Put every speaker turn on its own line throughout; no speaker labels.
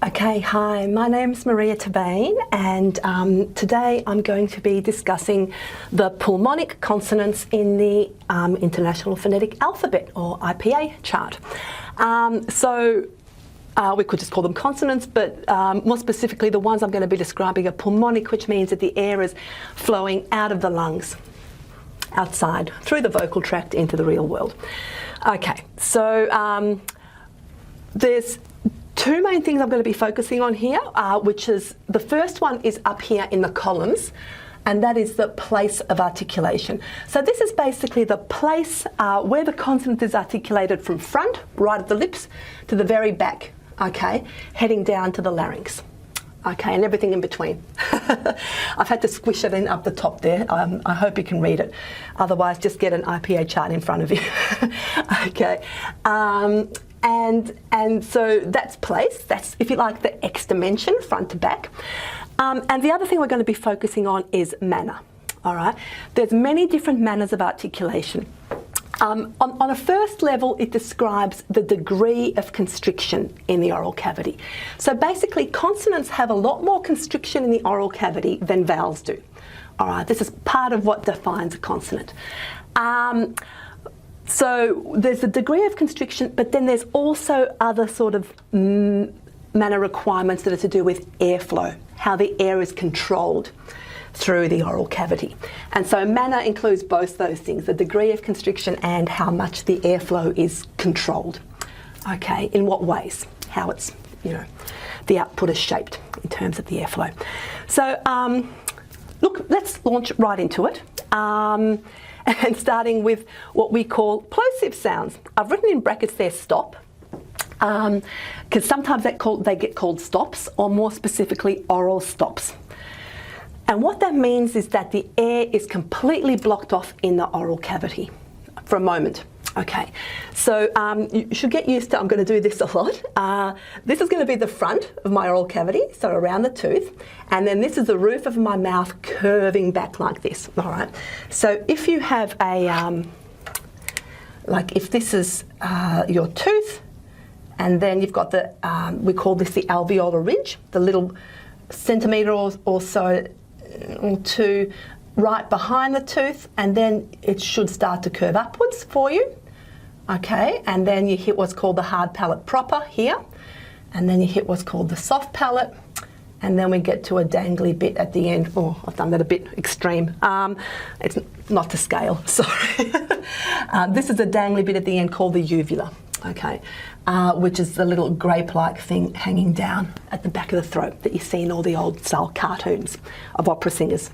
Okay, hi, my name's Maria Tabane, and today I'm going to be discussing the pulmonic consonants in the International Phonetic Alphabet, or IPA chart. We could just call them consonants, but more specifically the ones I'm going to be describing are pulmonic, which means that the air is flowing out of the lungs, outside, through the vocal tract into the real world. Okay, so there's two main things I'm going to be focusing on here, which is, the first one is up here in the columns, and that is the place of articulation. So this is basically the place where the consonant is articulated from front, right at the lips, to the very back, okay, heading down to the larynx. Okay, and everything in between. I've had to squish it in up the top there. I hope you can read it. Otherwise, just get an IPA chart in front of you. Okay. And so that's place, that's, if you like, the X dimension, front to back. And the other thing we're going to be focusing on is manner, all right? There's many different manners of articulation. On a first level, it describes the degree of constriction in the oral cavity. So basically, consonants have a lot more constriction in the oral cavity than vowels do. All right, this is part of what defines a consonant. So there's a degree of constriction, but then there's also other sort of manner requirements that are to do with airflow, how the air is controlled through the oral cavity. And so manner includes both those things, the degree of constriction and how much the airflow is controlled. Okay, in what ways, how it's, you know, the output is shaped in terms of the airflow. So look, let's launch right into it. And starting with what we call plosive sounds. I've written in brackets there stop, because sometimes they get called stops, or more specifically oral stops. And what that means is that the air is completely blocked off in the oral cavity for a moment. Okay, so you should get used to, I'm going to do this a lot. This is going to be the front of my oral cavity, so around the tooth, and then this is the roof of my mouth curving back like this, all right? So if you have a, like if this is your tooth, and then you've got the, we call this the alveolar ridge, the little centimetre or so or two right behind the tooth, and then it should start to curve upwards for you. Okay, and then you hit what's called the hard palate proper here, and then you hit what's called the soft palate, and then we get to a dangly bit at the end. Oh, I've done that a bit extreme. It's not to scale, sorry. This is a dangly bit at the end called the uvula, okay, which is the little grape-like thing hanging down at the back of the throat that you see in all the old style cartoons of opera singers.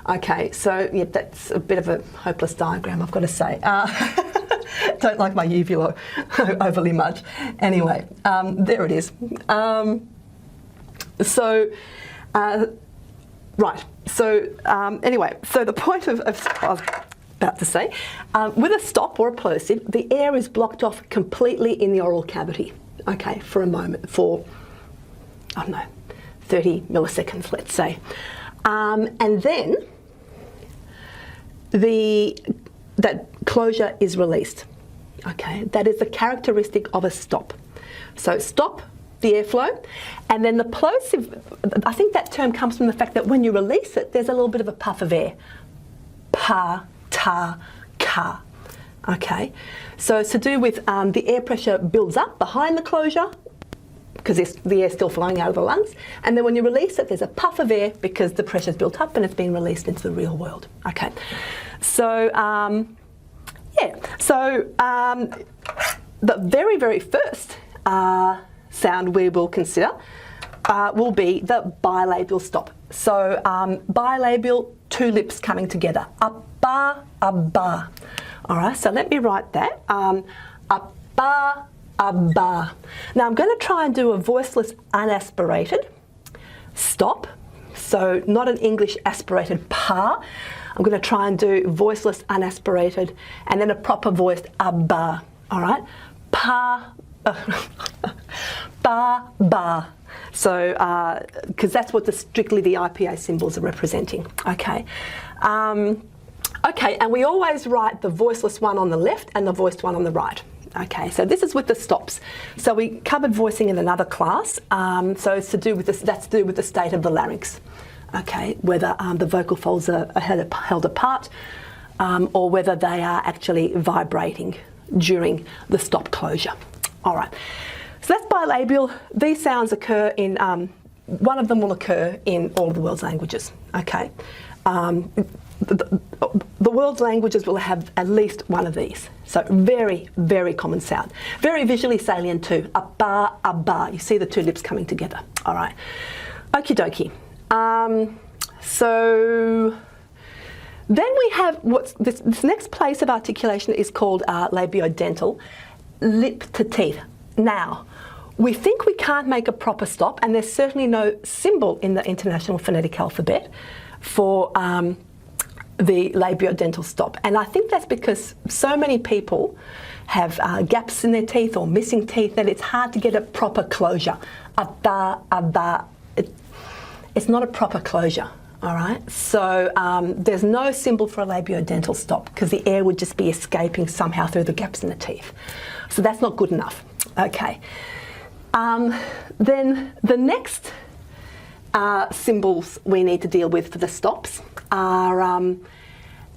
Okay, so yeah, that's a bit of a hopeless diagram, I've got to say. Don't like my uvula overly much. Anyway, there it is. Right, so anyway, so the point of I was about to say, with a stop or a plosive, the air is blocked off completely in the oral cavity, okay, for a moment, for, I don't know, 30 milliseconds, let's say. And then that closure is released. Okay, that is a characteristic of a stop. So stop the airflow, and then the plosive, I think that term comes from the fact that when you release it, there's a little bit of a puff of air. Pa, ta, ka. Okay, so it's to do with the air pressure builds up behind the closure, because the air's still flowing out of the lungs, and then when you release it, there's a puff of air because the pressure's built up and it's being released into the real world. Okay, so yeah, so the very, very first sound we will consider will be the bilabial stop. So bilabial, two lips coming together, abba, abba. All right, so let me write that, abba, abba. Now I'm going to try and do a voiceless unaspirated stop, so not an English aspirated pa. I'm going to try and do voiceless unaspirated and then a proper voiced abba, all right? Pa, ba, ba. So, because that's what strictly the IPA symbols are representing, okay? Okay, and we always write the voiceless one on the left and the voiced one on the right. Okay, so this is with the stops. So we covered voicing in another class. So it's to do with this, that's to do with the state of the larynx. Okay, whether the vocal folds are held apart or whether they are actually vibrating during the stop closure. All right, so that's bilabial. These sounds occur in, one of them will occur in all of the world's languages. Okay. The world's languages will have at least one of these. So very, very common sound. Very visually salient too. A ba, a ba. You see the two lips coming together. All right. Okie dokie. So then we have what's this next place of articulation is called labiodental, lip to teeth. Now, we think we can't make a proper stop, and there's certainly no symbol in the International Phonetic Alphabet for the labiodental stop. And I think that's because so many people have gaps in their teeth or missing teeth that it's hard to get a proper closure. It's not a proper closure, all right? So there's no symbol for a labiodental stop because the air would just be escaping somehow through the gaps in the teeth. So that's not good enough. Okay. Then the next symbols we need to deal with for the stops are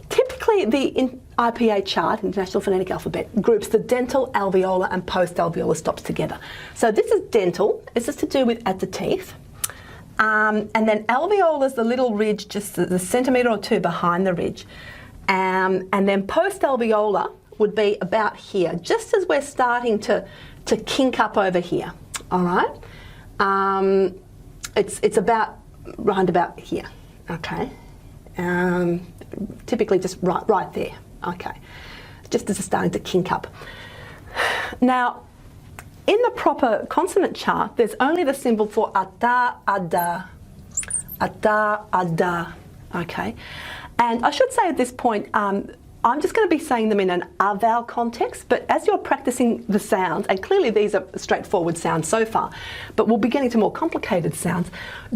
typically the IPA chart, International Phonetic Alphabet, groups the dental, alveolar and post-alveolar stops together. So this is dental, this is to do with at the teeth. And then alveolar is the little ridge, just the centimetre or two behind the ridge. And then post-alveolar would be about here, just as we're starting to kink up over here, all right? It's about round about here, okay? Typically just right there, okay? Just as it's starting to kink up. Now, in the proper consonant chart, there's only the symbol for ada, ada, ada, ada, okay? And I should say at this point, I'm just going to be saying them in an vowel context, but as you're practicing the sounds, and clearly these are straightforward sounds so far, but we'll be getting to more complicated sounds,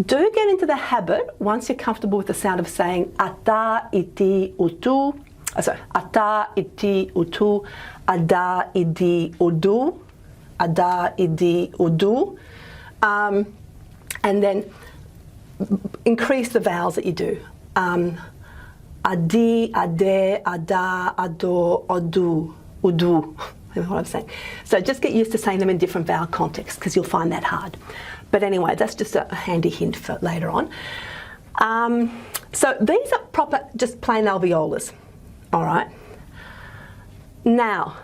do get into the habit, once you're comfortable with the sound, of saying ata, iti, utu, ata, iti, utu, ada, idi, udu, ada, idi, udu, and then increase the vowels that you do. Adi, ade, ada, ado, odu, udu. You know what I'm saying? So just get used to saying them in different vowel contexts because you'll find that hard. But anyway, that's just a handy hint for later on. So these are proper, just plain alveolars. All right. Now,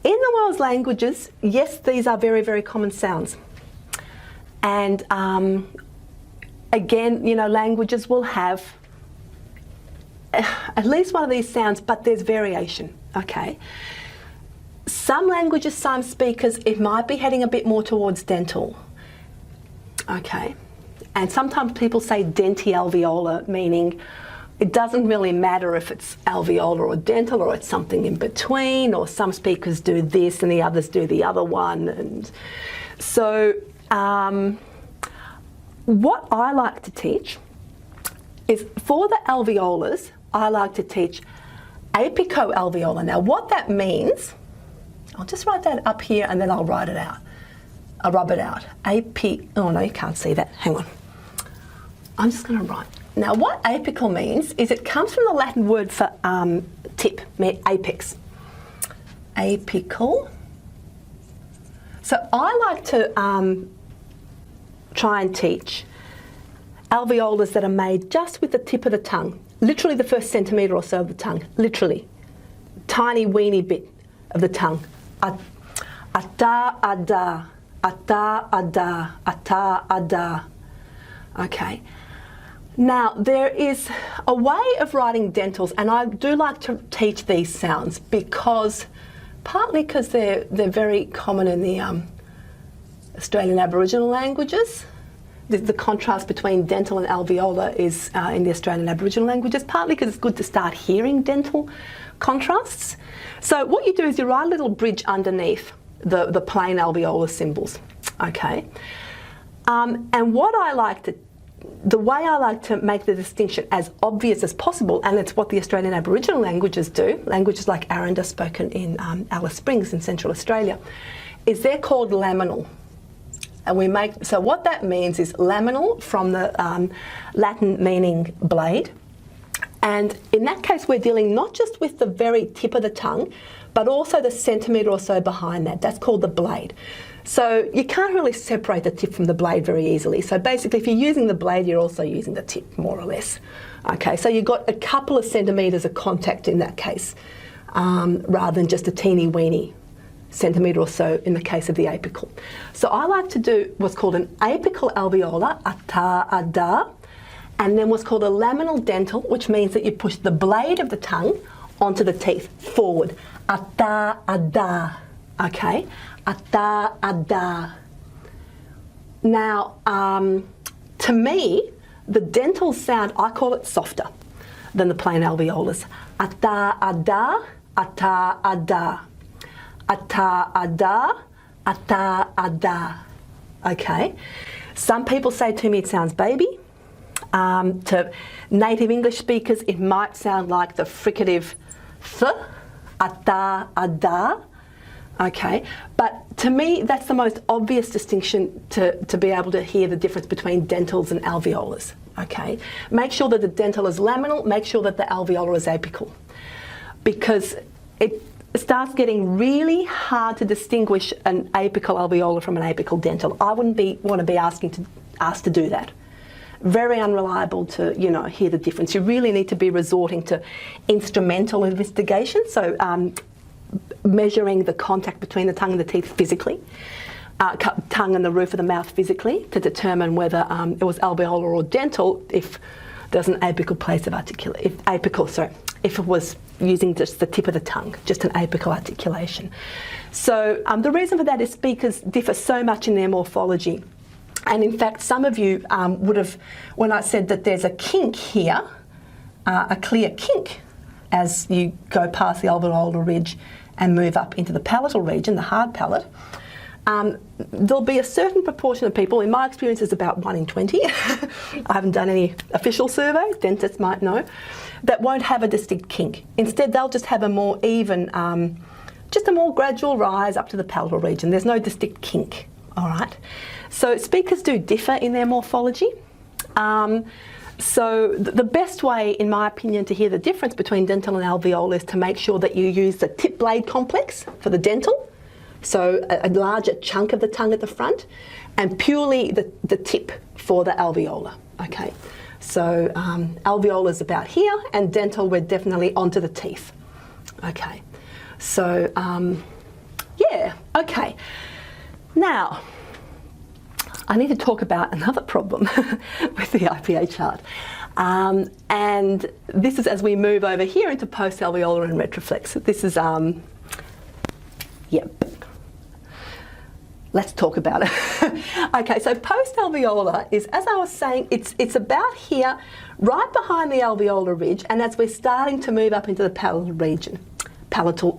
in the world's languages, yes, these are very, very common sounds. And again, you know, languages will have at least one of these sounds, but there's variation, okay? Some languages, some speakers, it might be heading a bit more towards dental, okay? And sometimes people say denti-alveolar, meaning it doesn't really matter if it's alveolar or dental or it's something in between, or some speakers do this and the others do the other one. And so what I like to teach is for the alveolars, I like to teach apico-alveolar. Now what that means, I'll just write that up here and then I'll write it out. I'll rub it out. Oh no, you can't see that. Hang on. I'm just going to write. Now what apical means is it comes from the Latin word for tip, apex. Apical. So I like to try and teach alveolars that are made just with the tip of the tongue, literally the first centimetre or so of the tongue, literally. Tiny weeny bit of the tongue. Ata, ada, ata, ada, ata, ada. Okay. Now, there is a way of writing dentals, and I do like to teach these sounds because, partly because they're very common in the Australian Aboriginal languages. The contrast between dental and alveolar is in the Australian Aboriginal languages, partly because it's good to start hearing dental contrasts. So what you do is you write a little bridge underneath the plain alveolar symbols, okay? And what I like to the way I like to make the distinction as obvious as possible, and it's what the Australian Aboriginal languages do, languages like Aranda spoken in Alice Springs in Central Australia, is they're called laminal. And so what that means is laminal from the Latin meaning blade. And in that case, we're dealing not just with the very tip of the tongue, but also the centimetre or so behind that. That's called the blade. So you can't really separate the tip from the blade very easily. So basically, if you're using the blade, you're also using the tip, more or less. Okay, so you've got a couple of centimetres of contact in that case, rather than just a teeny weeny centimetre or so in the case of the apical. So I like to do what's called an apical alveolar, ata, ada, and then what's called a laminal dental, which means that you push the blade of the tongue onto the teeth, forward. Ata, ada, okay? Ata, ada. Now, to me, the dental sound, I call it softer than the plain alveolars. Ata, ada, ata, ada. Ata, ada, ata, ada. Okay? Some people say to me it sounds baby. To native English speakers, it might sound like the fricative th, ata, ada. Okay, but to me, that's the most obvious distinction to be able to hear the difference between dentals and alveolars. Okay, make sure that the dental is laminal, make sure that the alveolar is apical, because it starts getting really hard to distinguish an apical alveolar from an apical dental. I wouldn't want to be asked to do that. Very unreliable to, hear the difference. You really need to be resorting to instrumental investigation, so measuring the contact between the tongue and the teeth physically, tongue and the roof of the mouth physically, to determine whether it was alveolar or dental if there's an apical place of articulation. If it was using just the tip of the tongue, just an apical articulation. So the reason for that is speakers differ so much in their morphology. And in fact, some of you would have, when I said that there's a kink here, a clear kink, as you go past the alveolar ridge and move up into the palatal region, the hard palate, there'll be a certain proportion of people, in my experience is about 1 in 20, I haven't done any official surveys, dentists might know, that won't have a distinct kink. Instead, they'll just have a more even, just a more gradual rise up to the palatal region. There's no distinct kink, all right? So speakers do differ in their morphology. So the best way, in my opinion, to hear the difference between dental and alveolar is to make sure that you use the tip blade complex for the dental, so a larger chunk of the tongue at the front, and purely the tip for the alveolar. Okay, so alveolar is about here, and dental we're definitely onto the teeth. Okay, so yeah, okay. Now, I need to talk about another problem with the IPA chart. And this is as we move over here into post-alveolar and retroflex. This is, yep. Let's talk about it. Okay, so post-alveolar is, as I was saying, it's about here, right behind the alveolar ridge, and as we're starting to move up into the palatal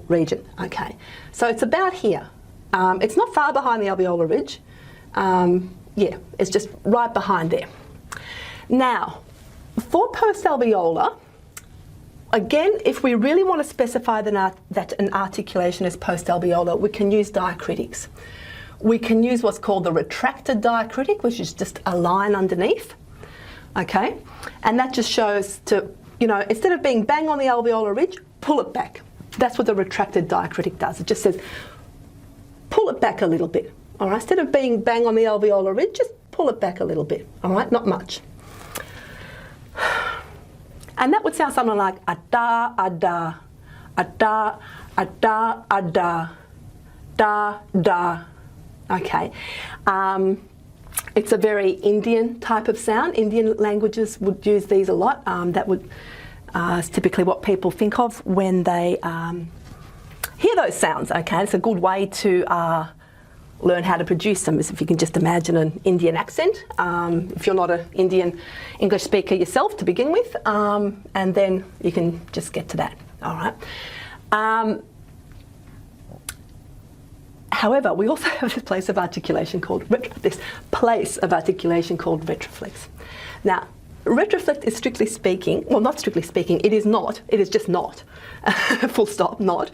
region, okay. So it's about here. It's not far behind the alveolar ridge. Yeah, it's just right behind there. Now, for post-alveolar, again, if we really want to specify that an articulation is post-alveolar, we can use diacritics. We can use what's called the retracted diacritic, which is just a line underneath, okay? And that just shows to, instead of being bang on the alveolar ridge, pull it back. That's what the retracted diacritic does. It just says, pull it back a little bit. All right, instead of being bang on the alveolar ridge, just pull it back a little bit, all right, not much. And that would sound something like ada, ada, ada, ada, ada, da, da, okay. It's a very Indian type of sound. Indian languages would use these a lot. That is typically what people think of when they hear those sounds, okay. It's a good way to learn how to produce them, is if you can just imagine an Indian accent, if you're not an Indian English speaker yourself to begin with, and then you can just get to that, all right. However, we also have this place of articulation called retroflex. Now, retroflex is strictly speaking, well, not strictly speaking, it is just not, full stop, not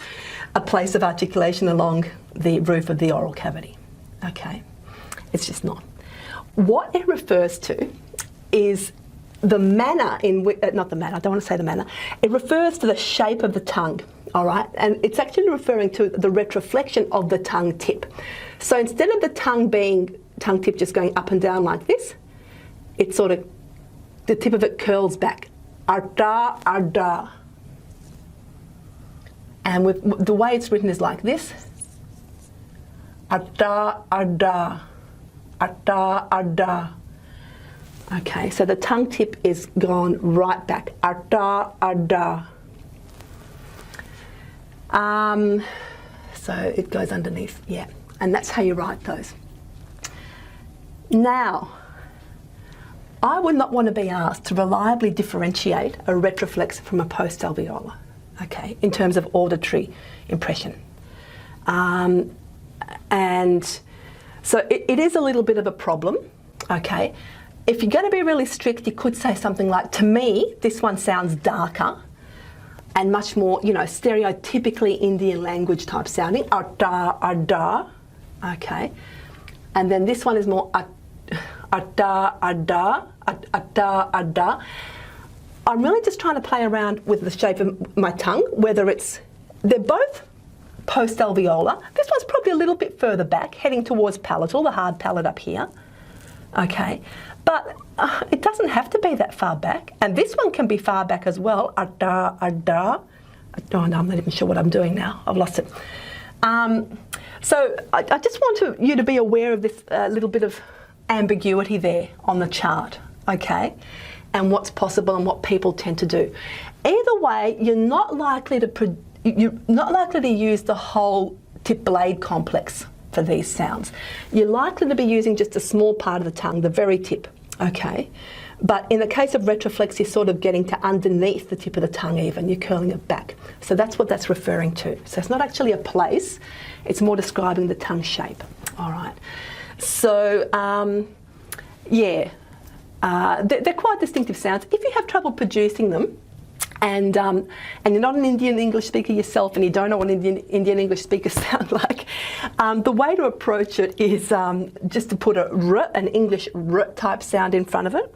a place of articulation along the roof of the oral cavity. Okay, it's just not. What it refers to is the manner in which, not the manner, I don't want to say the manner, it refers to the shape of the tongue, all right? And it's actually referring to the retroflexion of the tongue tip. So instead of the tongue tip just going up and down like this, it's sort of, the tip of it curls back. Arda, arda. And with the way it's written is like this. Arda, arda. Arda, arda. Okay, so the tongue tip is gone right back. Arda, arda. So it goes underneath, yeah. And that's how you write those. Now, I would not want to be asked to reliably differentiate a retroflex from a postalveolar, okay, in terms of auditory impression. And so it is a little bit of a problem, okay. If you're going to be really strict, you could say something like, to me, this one sounds darker and much more, you know, stereotypically Indian language type sounding, arda, arda, okay. And then this one is more arda, arda, arda, arda. I'm really just trying to play around with the shape of my tongue, whether they're both postalveolar. This one's probably a little bit further back, heading towards palatal, the hard palate up here, okay. But it doesn't have to be that far back. And this one can be far back as well. Arda, arda. Oh, no, I'm not even sure what I'm doing now. I've lost it. So I just want you to be aware of this little bit of ambiguity there on the chart, okay? And what's possible and what people tend to do. Either way, you're not likely to use the whole tip blade complex for these sounds. You're likely to be using just a small part of the tongue, the very tip, okay? But in the case of retroflex, you're sort of getting to underneath the tip of the tongue even, you're curling it back. So that's what that's referring to. So it's not actually a place, it's more describing the tongue shape, all right? So, yeah, they're quite distinctive sounds. If you have trouble producing them, and you're not an Indian English speaker yourself and you don't know what Indian English speakers sound like, the way to approach it is just to put an English r type sound in front of it.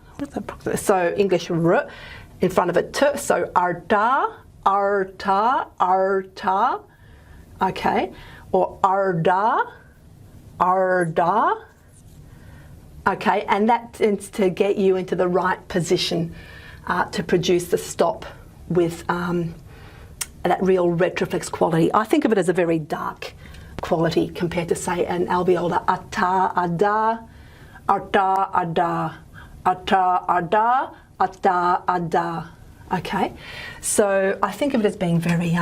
So English r in front of it, t. So arda, arta, arta, okay, or arda, arda, okay, and that tends to get you into the right position to produce the stop with that real retroflex quality. I think of it as a very dark quality compared to, say, an alveolar ata, ada, arta, ada, ata, ada, ata, ada. Okay, so I think of it as being very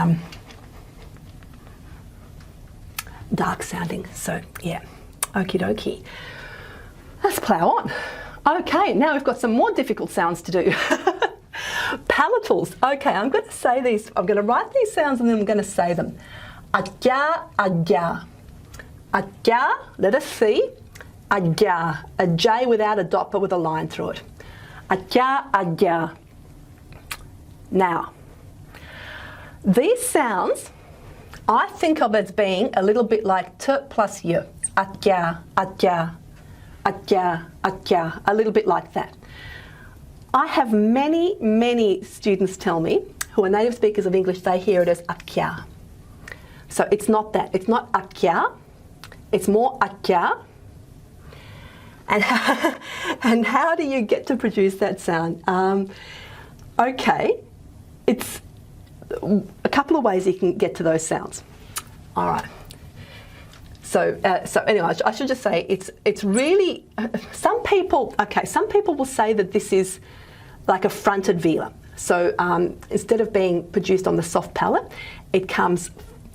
dark sounding. So yeah, okie dokie. Let's plow on. Okay, now we've got some more difficult sounds to do. Palatals. Okay, I'm going to say these. I'm going to write these sounds and then I'm going to say them. Ajja, ajja. Ajja, let us see. Ajja. A J without a dot but with a line through it. Ajja, ajja. Now, these sounds I think of as being a little bit like t plus y. Ajja, ajja. Ajja, ajja, a little bit like that. I have many students tell me who are native speakers of English, they hear it as akya. So it's not that. It's not akya. It's more akya. And how do you get to produce that sound? Okay, it's a couple of ways you can get to those sounds. All right. So anyway, I should just say it's really, some people will say that this is like a fronted velar. So instead of being produced on the soft palate, it comes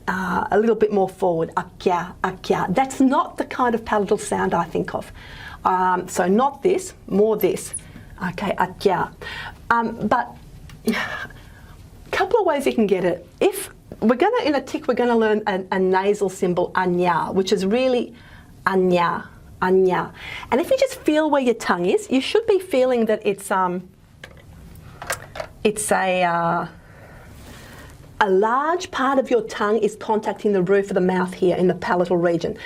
a little bit more forward, akya, akya. That's not the kind of palatal sound I think of. So not this, more this, okay, akya. But a couple of ways you can get it. If in a tick, we're gonna learn a nasal symbol, anya, which is really anya, anya. And if you just feel where your tongue is, you should be feeling that it's a large part of your tongue is contacting the roof of the mouth here in the palatal region.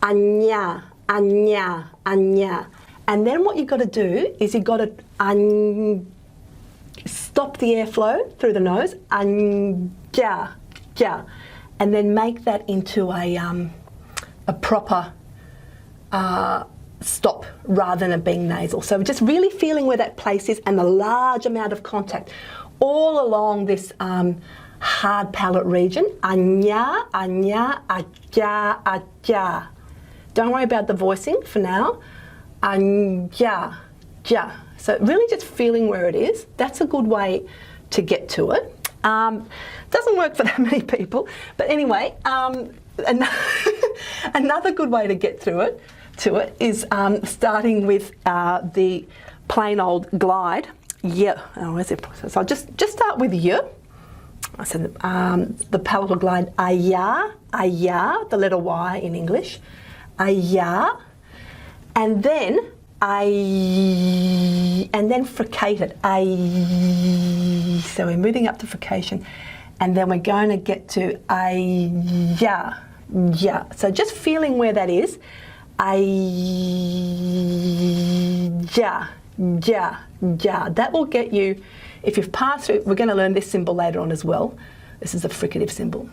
Anya, anya, anya. And then what you've got to do is you've got to stop the airflow through the nose, anja, ja, and then make that into a proper stop rather than it being nasal. So just really feeling where that place is and the large amount of contact all along this hard palate region. Anya, anya, aja, aja. Don't worry about the voicing for now. Anya, ja. So really just feeling where it is. That's a good way to get to it. Doesn't work for that many people, but anyway, another good way to get through it is starting with the plain old glide. Yeah, oh, where's it? So I'll just start with yeah. I said the palatal glide, aya, aya, the letter Y in English, aya, and then and then fricated, ay. So we're moving up to frication, and then we're going to get to ya, ya. So just feeling where that is, ay, ja, ja, ja. That will get you, if you've passed through, we're going to learn this symbol later on as well. This is a fricative symbol.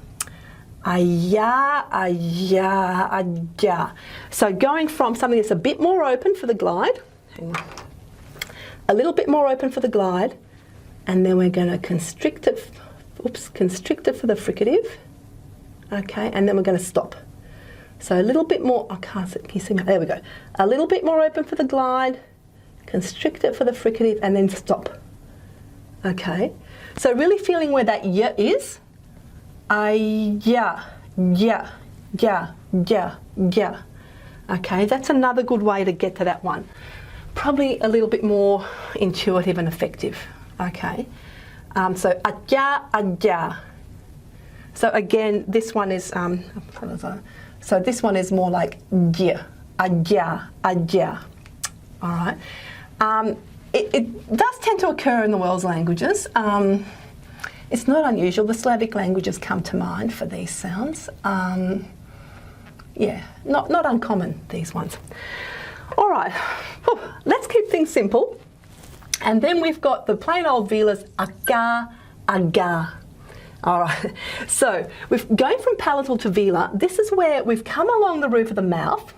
Aya, aya, aya. So going from something that's a bit more open for the glide, a little bit more open for the glide, and then we're going to constrict it, constrict it for the fricative, okay, and then we're going to stop. So a little bit more, I can't see, can you see me? There we go. A little bit more open for the glide, constrict it for the fricative, and then stop. Okay, so really feeling where that ya is. Yeah, yeah, yeah, yeah, yeah. Okay, that's another good way to get to that one. Probably a little bit more intuitive and effective. Okay, so aja, aja. So again, this one is so this one is more like yeah, aja, aja. All right. It does tend to occur in the world's languages. It's not unusual. The Slavic languages come to mind for these sounds. Yeah, not uncommon, these ones. All right, let's keep things simple. And then we've got the plain old velars, aga, aga. All right, so we're going from palatal to velar. This is where we've come along the roof of the mouth,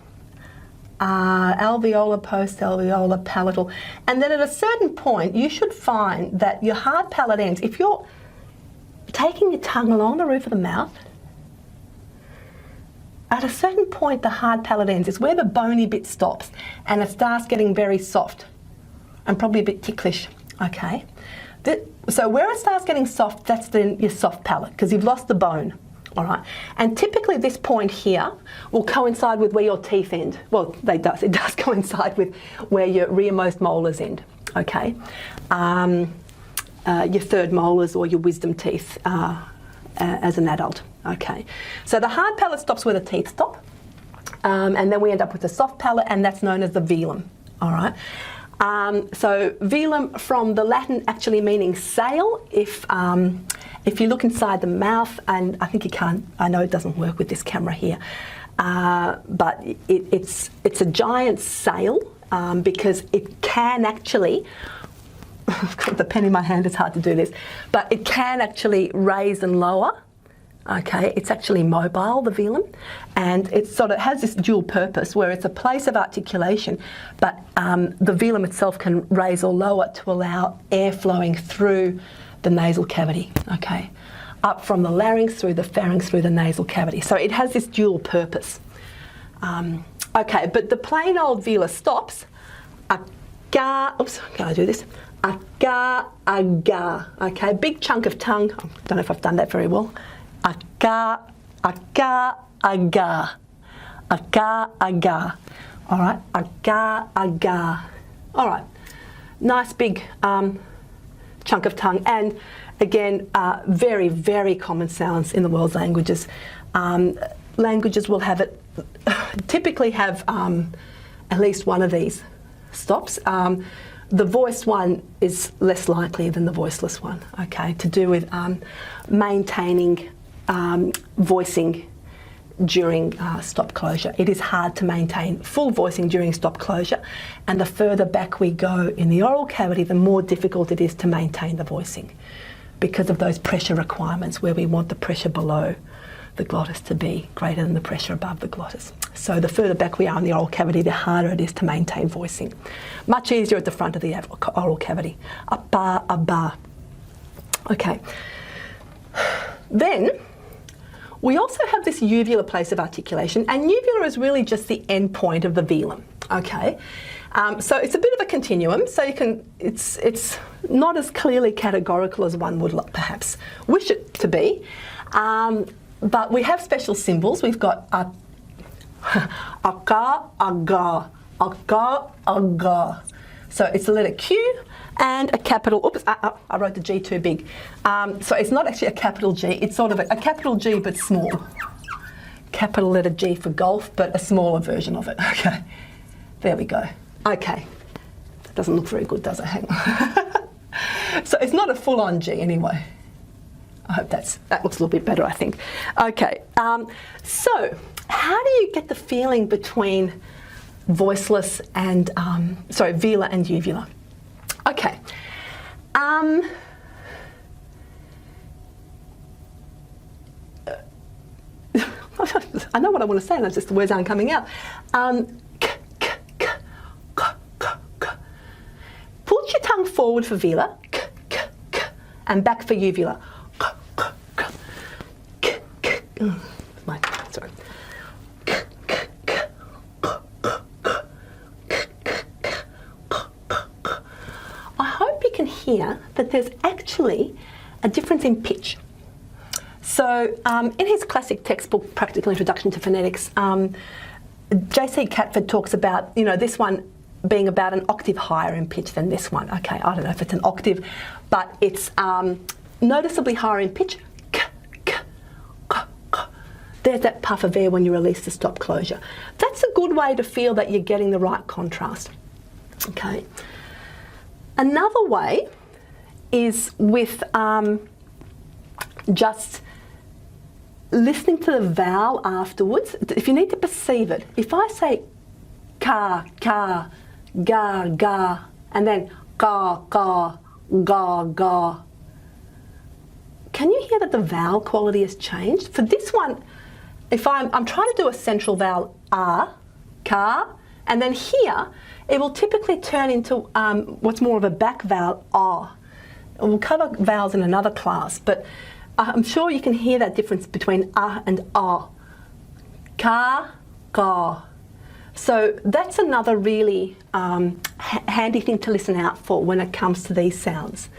alveolar, post-alveolar, palatal, and then at a certain point, you should find that your hard palate ends. If you're taking your tongue along the roof of the mouth, at a certain point the hard palate ends. It's where the bony bit stops and it starts getting very soft and probably a bit ticklish, okay? So where it starts getting soft, that's then your soft palate because you've lost the bone, all right? And typically this point here will coincide with where your teeth end. Well, it does coincide with where your rearmost molars end, okay? Your third molars or your wisdom teeth as an adult. Okay, so the hard palate stops where the teeth stop, and then we end up with the soft palate, and that's known as the velum. All right. So velum from the Latin actually meaning sail. If you look inside the mouth, and I think you can't. I know it doesn't work with this camera here, but it's a giant sail because it can actually. I've got the pen in my hand, it's hard to do this, but it can actually raise and lower. Okay, it's actually mobile, the velum, and it sort of has this dual purpose where it's a place of articulation, but the velum itself can raise or lower to allow air flowing through the nasal cavity, okay, up from the larynx through the pharynx through the nasal cavity. So it has this dual purpose. Okay, but the plain old velar stops. Aga, oops, can I do this? Aga, aga, okay, big chunk of tongue. I don't know if I've done that very well. Aga, aga, aga, aga, aga. All right, aga, aga. All right, nice big chunk of tongue. And Again, very, very common sounds in the world's languages. Languages will have it, typically have at least one of these stops. The voiced one is less likely than the voiceless one, okay, to do with maintaining voicing during stop closure. It is hard to maintain full voicing during stop closure, and the further back we go in the oral cavity, the more difficult it is to maintain the voicing because of those pressure requirements where we want the pressure below the glottis to be greater than the pressure above the glottis. So the further back we are in the oral cavity, the harder it is to maintain voicing. Much easier at the front of the oral cavity. A ba, a ba. Okay. Then we also have this uvular place of articulation, and uvular is really just the end point of the velum. Okay. So it's a bit of a continuum, so you can, it's not as clearly categorical as one would perhaps wish it to be. But we have special symbols. We've got a ka, aga, aka, aga. So it's the letter Q and a capital, oops, I wrote the G too big. So it's not actually a capital G, it's sort of a capital G but small. Capital letter G for golf, but a smaller version of it, okay. There we go. Okay, that doesn't look very good, does it? Hang on. So it's not a full-on G anyway. I hope that looks a little bit better, I think. Okay, so how do you get the feeling between voiceless and, velar and uvular? Okay. I know what I want to say, and it's just the words aren't coming out. Put your tongue forward for velar, and back for uvular. Sorry. I hope you can hear that there's actually a difference in pitch. So in his classic textbook, Practical Introduction to Phonetics, J.C. Catford talks about, this one being about an octave higher in pitch than this one. Okay, I don't know if it's an octave, but it's noticeably higher in pitch. There's that puff of air when you release the stop closure. That's a good way to feel that you're getting the right contrast. Okay. Another way is with just listening to the vowel afterwards. If you need to perceive it, if I say ka, ka, ga, ga, and then ga, ga, ga, ga, can you hear that the vowel quality has changed? For this one, if I'm trying to do a central vowel, ka, and then here, it will typically turn into what's more of a back vowel, We'll cover vowels in another class, but I'm sure you can hear that difference between and ka, ga. So that's another really handy thing to listen out for when it comes to these sounds.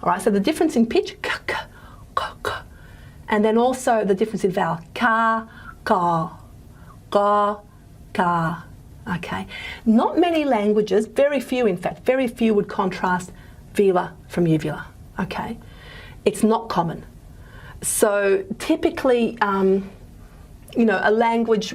All right, so the difference in pitch, ka, ka, ka, ka. And then also the difference in vowel, ka, ka, ga, ka. Okay, not many languages, very few in fact, very few would contrast velar from uvular. Okay, it's not common. So typically, a language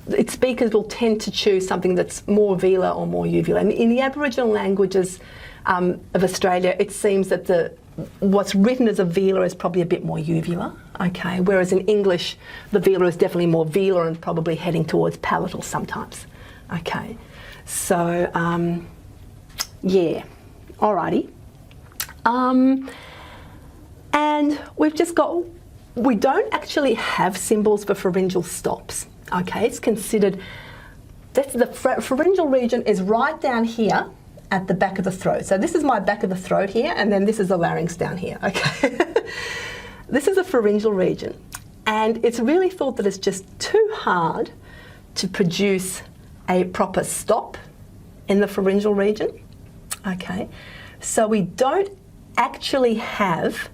its speakers will tend to choose something that's more velar or more uvular. And in the Aboriginal languages of Australia, it seems that what's written as a velar is probably a bit more uvular, okay? Whereas in English, the velar is definitely more velar and probably heading towards palatal sometimes, okay? So, yeah, alrighty. And we don't actually have symbols for pharyngeal stops, okay? It's considered, the pharyngeal region is right down here at the back of the throat. So this is my back of the throat here, and then this is the larynx down here, okay? This is the pharyngeal region. And it's really thought that it's just too hard to produce a proper stop in the pharyngeal region, okay? So we don't actually have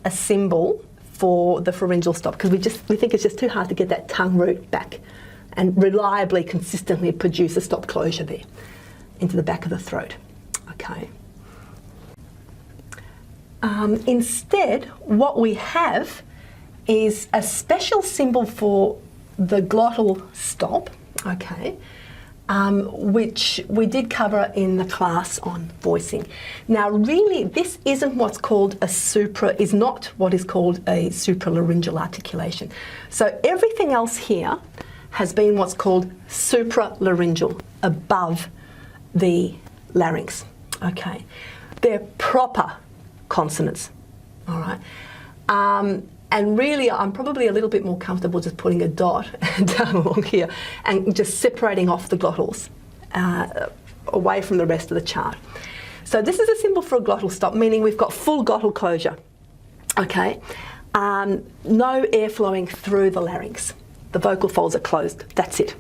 a symbol for the pharyngeal stop because we think it's just too hard to get that tongue root back and reliably, consistently produce a stop closure there into the back of the throat, okay? Instead, what we have is a special symbol for the glottal stop, okay, which we did cover in the class on voicing. Now, really, this isn't what's called is not what is called a supralaryngeal articulation. So everything else here has been what's called supralaryngeal, above the larynx, okay. They're proper consonants, all right. And really, I'm probably a little bit more comfortable just putting a dot down along here and just separating off the glottals away from the rest of the chart. So this is a symbol for a glottal stop, meaning we've got full glottal closure, okay? No air flowing through the larynx. The vocal folds are closed, that's it.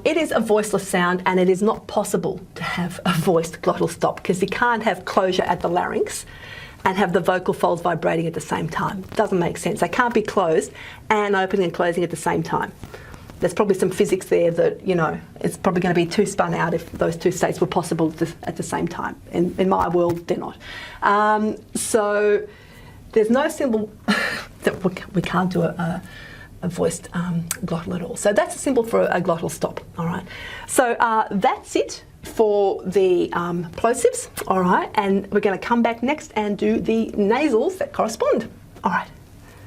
It is a voiceless sound, and it is not possible to have a voiced glottal stop because you can't have closure at the larynx and have the vocal folds vibrating at the same time. It doesn't make sense. They can't be closed and opening and closing at the same time. There's probably some physics there that, you know, it's probably going to be too spun out if those two states were possible at the same time. In my world, they're not. So there's no symbol that we can't do a voiced glottal at all. So that's a symbol for a glottal stop, all right? So that's it for the plosives, all right? And we're going to come back next and do the nasals that correspond, all right?